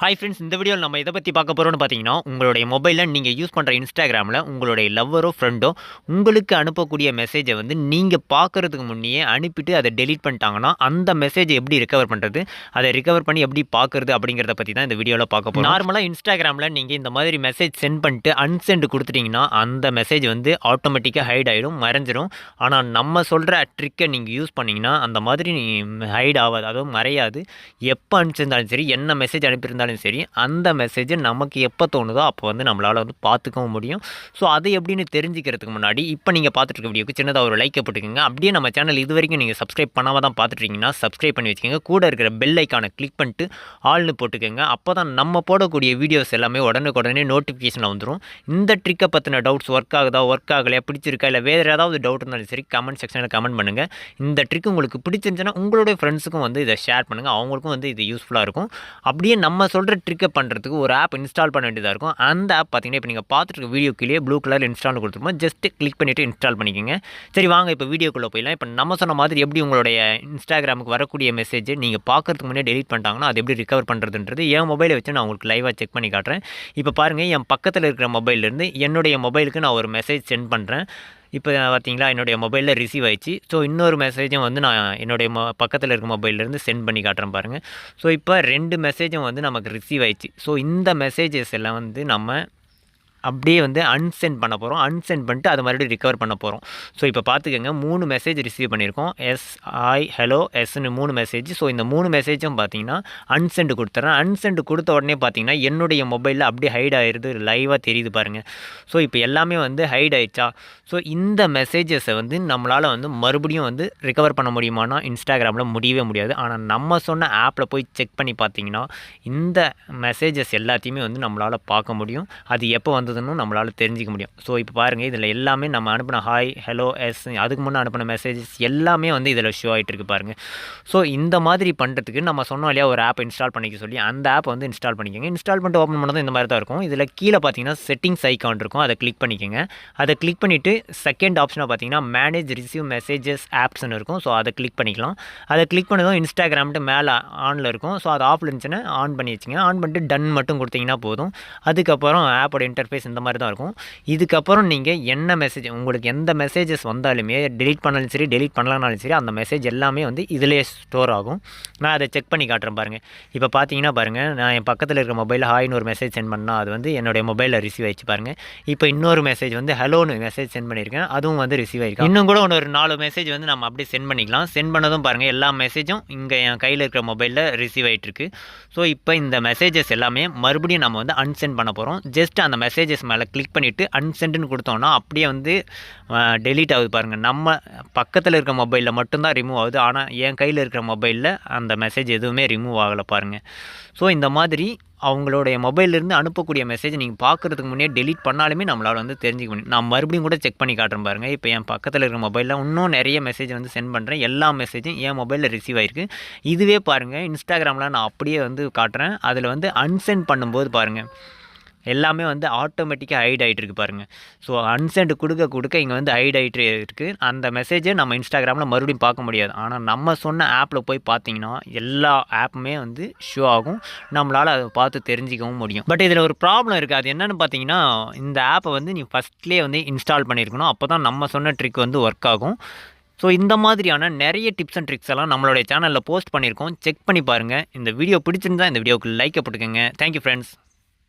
Hi friends, இந்த வீடியோவில் நம்ம இதை பற்றி பார்க்க போகிறோம்னு பார்த்தீங்கன்னா, உங்களுடைய மொபைலில் நீங்கள் யூஸ் பண்ணுற இன்ஸ்டாகிராமில் உங்களுடைய லவ்வரோ ஃப்ரெண்டோ உங்களுக்கு அனுப்பக்கூடிய மெசேஜை வந்து நீங்கள் பார்க்குறதுக்கு முன்னையே அனுப்பிட்டு அதை டெலீட் பண்ணிட்டாங்கன்னா, அந்த மெசேஜை எப்படி ரிகவர் பண்ணுறது, அதை ரிகவர் பண்ணி எப்படி பார்க்குறது அப்படிங்கிறத பற்றி தான் இந்த வீடியோவில் பார்க்க போகிறோம். நார்மலாக இன்ஸ்டாகிராமில் நீங்கள் இந்த மாதிரி மெசேஜ் சென்ட் பண்ணிட்டு அன்சென்ட் கொடுத்துட்டிங்கன்னா அந்த மெசேஜ் வந்து ஆட்டோமேட்டிக்காக ஹைட் ஆகிடும், மறைஞ்சிரும். ஆனால் நம்ம சொல்கிற ட்ரிக்கை நீங்கள் யூஸ் பண்ணிங்கன்னா அந்த மாதிரி ஹைட் ஆகாது, அதுவும் மறையாது. எப்போ அனுப்பிச்சிருந்தாலும் சரி, என்ன மெசேஜ் அனுப்பியிருந்தாலும் சரி, அந்த மெசேஜை நமக்கு எப்போ தோணுதோ அப்போ வந்து நம்மளால் வந்து பார்த்துக்கவும் முடியும். ஸோ அது எப்படின்னு தெரிஞ்சுக்கிறதுக்கு முன்னாடி இப்போ நீங்கள் பார்த்துட்டு இருக்க வீடியோக்கு சின்னதாக ஒரு லைக்கை போட்டுக்கோங்க. அப்படியே நம்ம சேனல் இது வரைக்கும் நீங்கள் சப்ஸ்கிரைப் பண்ணாமல் தான் பார்த்துட்ருக்கீங்கன்னா சப்ஸ்கிரைப் பண்ணி வச்சுக்கோங்க. கூட இருக்கிற பெல் ஐக்கானை கிளிக் பண்ணிட்டு ஆல்னு போட்டுக்கோங்க. அப்போ தான் நம்ம போடக்கூடிய வீடியோஸ் எல்லாமே உடனே நோட்டிஃபிகேஷனில் வந்துடும். இந்த ட்ரிக்கை பற்றின டவுட்ஸ் ஒர்க் ஆகுதா, ஒர்க் ஆகலையா, பிடிச்சிருக்கா, இல்லை வேறு ஏதாவது டவுட் இருந்தாலும் சரி கமெண்ட் செக்ஷனில் கமெண்ட் பண்ணுங்கள். இந்த ட்ரிக் உங்களுக்கு பிடிச்சிருந்துச்சுன்னா உங்களுடைய ஃப்ரெண்ட்ஸுக்கும் வந்து இதை ஷேர் பண்ணுங்கள், அவங்களுக்கும் வந்து இது யூஸ்ஃபுல்லாக இருக்கும். அப்படியே நம்ம சொல்கிற ட்ரிக்கை பண்ணுறதுக்கு ஒரு ஆப் இன்ஸ்டால் பண்ண வேண்டியதாக இருக்கும். அந்த ஆப் பார்த்தீங்கன்னா இப்போ நீங்கள் பார்த்துட்டு வீடியோ கீழே ப்ளூ கலர் இன்ஸ்டால் கொடுத்துருப்போம். ஜஸ்ட் கிளிக் பண்ணிவிட்டு இன்ஸ்டால் பண்ணிக்கோங்க. சரி, வாங்க இப்போ வீடியோக்குள்ளே போயிடலாம். இப்போ நம்ம சொன்ன மாதிரி எப்படி உங்களுடைய இன்ஸ்டாகிராமுக்கு வரக்கூடிய மெசேஜ் நீங்கள் பார்க்கறதுக்கு முன்னே டெலிட் பண்ணிட்டாங்கன்னா அது எப்படி ரிகவர் பண்ணுறதுன்றது என் மொபைலை வச்சு நான் உங்களுக்கு லைவாக செக் பண்ணி காட்டுறேன். இப்போ பாருங்கள், என் பக்கத்தில் இருக்கிற மொபைல்லேருந்து என்னுடைய மொபைலுக்கு நான் ஒரு மெசேஜ் சென்ட் பண்ணுறேன். இப்போ பார்த்தீங்களா, என்னுடைய மொபைலில் ரிசீவ் ஆயிடுச்சு. ஸோ இன்னொரு மெசேஜும் வந்து நான் என்னுடைய பக்கத்தில் இருக்க மொபைல்லேருந்து சென்ட் பண்ணி காட்டுறேன் பாருங்கள். ஸோ இப்போ 2 மெசேஜும் வந்து நமக்கு ரிசீவ் ஆயிடுச்சு. ஸோ இந்த மெசேஜஸ் எல்லாம் வந்து நம்ம அப்படியே வந்து அன்சென்ட் பண்ண போகிறோம். அன்சென்ட் பண்ணிட்டு அதை மறுபடியும் ரிகவர் பண்ண போகிறோம். ஸோ இப்போ பார்த்துக்கோங்க, 3 மெசேஜ் ரிசீவ் பண்ணியிருக்கோம். ஹலோ, எஸ்ன்னு 3 மெசேஜ். ஸோ இந்த 3 மெசேஜும் பார்த்தீங்கன்னா அன்சென்ட் கொடுத்துட்றேன். அன்சென்ட் கொடுத்த உடனே பார்த்தீங்கன்னா என்னுடைய மொபைலில் அப்படியே ஹைட் ஆகிடுது, லைவாக தெரியுது பாருங்கள். ஸோ இப்போ எல்லாமே வந்து ஹைட் ஆகிடுச்சா. ஸோ இந்த மெசேஜஸை வந்து நம்மளால் வந்து மறுபடியும் வந்து ரிகவர் பண்ண முடியுமானா இன்ஸ்டாகிராமில் முடியவே முடியாது. ஆனால் நம்ம சொன்ன ஆப்பில் போய் செக் பண்ணி பார்த்தீங்கன்னா இந்த மெசேஜஸ் எல்லாத்தையுமே வந்து நம்மளால் பார்க்க முடியும். அது எப்போ வந்து நம்மளால் தெரிஞ்சிக்க முடியும். ஸோ இப்போ பாருங்கள், இதில் எல்லாமே நம்ம அனுப்பின ஹாய், ஹலோ, எஸ், அதுக்கு முன்னே அனுப்பின மெசேஜஸ் எல்லாமே வந்து இதில் ஷோ ஆகிட்டு இருக்கு பாருங்கள். ஸோ இந்த மாதிரி பண்ணுறதுக்கு நம்ம சொன்னோம் இல்லையா, ஒரு ஆப் இன்ஸ்டால் பண்ணிக்க சொல்லி, அந்த ஆப் வந்து இன்ஸ்டால் பண்ணிக்கோங்க. இன்ஸ்டால் பண்ணிட்டு ஓப்பன் பண்ணதும் இந்த மாதிரி தான் இருக்கும். இதில் கீழே பார்த்தீங்கன்னா செட்டிங்ஸ் ஐக்கான் இருக்கும், அதை கிளிக் பண்ணிக்கோங்க. அதை கிளிக் பண்ணிவிட்டு செகண்ட் ஆப்ஷனாக பார்த்தீங்கன்னா மேனேஜ் ரிசீவ் மெசேஜஸ் ஆப்ஸ்ன்னு இருக்கும். ஸோ அதை கிளிக் பண்ணிக்கலாம். அதை கிளிக் பண்ணதும் இன்ஸ்டாகிராம்ட்டு மேலே ஆனில் இருக்கும். ஸோ அது ஆஃபில் இருந்துச்சுன்னா ஆன் பண்ணி வச்சுங்க. ஆன் பண்ணிட்டு டன் மட்டும் கொடுத்தீங்கன்னா போதும். அதுக்கப்புறம் ஆப்போட இன்டர்ஃபேஸ் இந்த மாதிரி தான் இருக்கும். இதுக்கப்புறம் நீங்கள் என்ன மெசேஜ், உங்களுக்கு எந்த மெசேஜஸ் வந்தாலுமே டெலிட் பண்ணாலும் சரி, டெலிட் பண்ணலனாலும் சரி, அந்த மெசேஜ் எல்லாமே வந்து இதிலே ஸ்டோர் ஆகும். நான் அதை செக் பண்ணி காட்டுறேன் பாருங்கள். இப்போ பார்த்தீங்கன்னா பாருங்கள், நான் என் பக்கத்தில் இருக்கிற மொபைலில் ஹாய்னு ஒரு மெசேஜ் சென்ட் பண்ணால் அது வந்து என்னுடைய மொபைலில் ரிசீவ் ஆகிடுச்சு பாருங்கள். இப்போ இன்னொரு மெசேஜ் வந்து ஹலோன்னு மெசேஜ் சென்ட் பண்ணியிருக்கேன், அதுவும் வந்து ரிசீவ் ஆகிருக்கு. இன்னும் கூட ஒரு 4 மெசேஜ் வந்து நம்ம அப்படியே சென்ட் பண்ணிக்கலாம். சென்ட் பண்ணதும் பாருங்கள், எல்லா மெசேஜும் இங்கே என் கையில் இருக்கிற மொபைலில் ரிசீவ் ஆகிட்டுருக்கு. ஸோ இப்போ இந்த மெசேஜஸ் எல்லாமே மறுபடியும் நம்ம வந்து அன்சென்ட் பண்ண போகிறோம். ஜஸ்ட் அந்த மெசேஜஸ் மேலே கிளிக் பண்ணிவிட்டு அன்சென்ட்னு கொடுத்தோன்னா அப்படியே வந்து டெலீட் ஆகுது பாருங்கள். நம்ம பக்கத்தில் இருக்கிற மொபைலில் மட்டும்தான் ரிமூவ் ஆகுது. ஆனால் என் கையில் இருக்கிற மொபைலில் அந்த மெசேஜ் எதுவுமே ரிமூவ் ஆகலை பாருங்கள். ஸோ இந்த மாதிரி அவங்களுடைய மொபைலிருந்து அனுப்பக்கூடிய மெசேஜ் நீங்கள் பார்க்குறதுக்கு முன்னே டெலிட் பண்ணாலுமே நம்மளால் வந்து தெரிஞ்சிக்க முடியும். நான் மறுபடியும் கூட செக் பண்ணி காட்டுறேன் பாருங்கள். இப்போ என் பக்கத்தில் இருக்கிற மொபைலில் இன்னும் நிறைய மெசேஜ் வந்து சென்ட் பண்ணுறேன். எல்லா மெசேஜும் என் மொபைலில் ரிசீவ் ஆகிருக்கு. இதுவே பாருங்கள், இன்ஸ்டாகிராமில் நான் அப்படியே வந்து காட்டுறேன். அதில் வந்து அன்சென்ட் பண்ணும்போது பாருங்கள் எல்லாமே வந்து ஆட்டோமேட்டிக்காக ஹைட் ஆகிட்டு இருக்குது பாருங்கள். ஸோ அன்சென்ட் கொடுக்க இங்கே வந்து ஹைட் ஆகிட்டு இருக்குது. அந்த மெசேஜை நம்ம இன்ஸ்டாகிராமில் மறுபடியும் பார்க்க முடியாது. ஆனால் நம்ம சொன்ன ஆப்பில் போய் பார்த்தீங்கன்னா எல்லா ஆப்புமே வந்து ஷோ ஆகும். நம்மளால் அதை பார்த்து தெரிஞ்சிக்கவும் முடியும். பட் இதில் ஒரு ப்ராப்ளம் இருக்குது. அது என்னென்னு பார்த்தீங்கன்னா, இந்த ஆப்பை வந்து நீ ஃபஸ்ட்லேயே வந்து இன்ஸ்டால் பண்ணியிருக்கணும். அப்போ தான் நம்ம சொன்ன ட்ரிக் வந்து ஒர்க் ஆகும். ஸோ இந்த மாதிரியான நிறைய டிப்ஸ் அண்ட் ட்ரிக்ஸ் எல்லாம் நம்மளுடைய சேனலில் போஸ்ட் பண்ணியிருக்கோம். செக் பண்ணி பாருங்கள். இந்த வீடியோ பிடிச்சிருந்தா இந்த வீடியோவுக்கு லைக்கை போட்டுக்கோங்க. Thank you friends.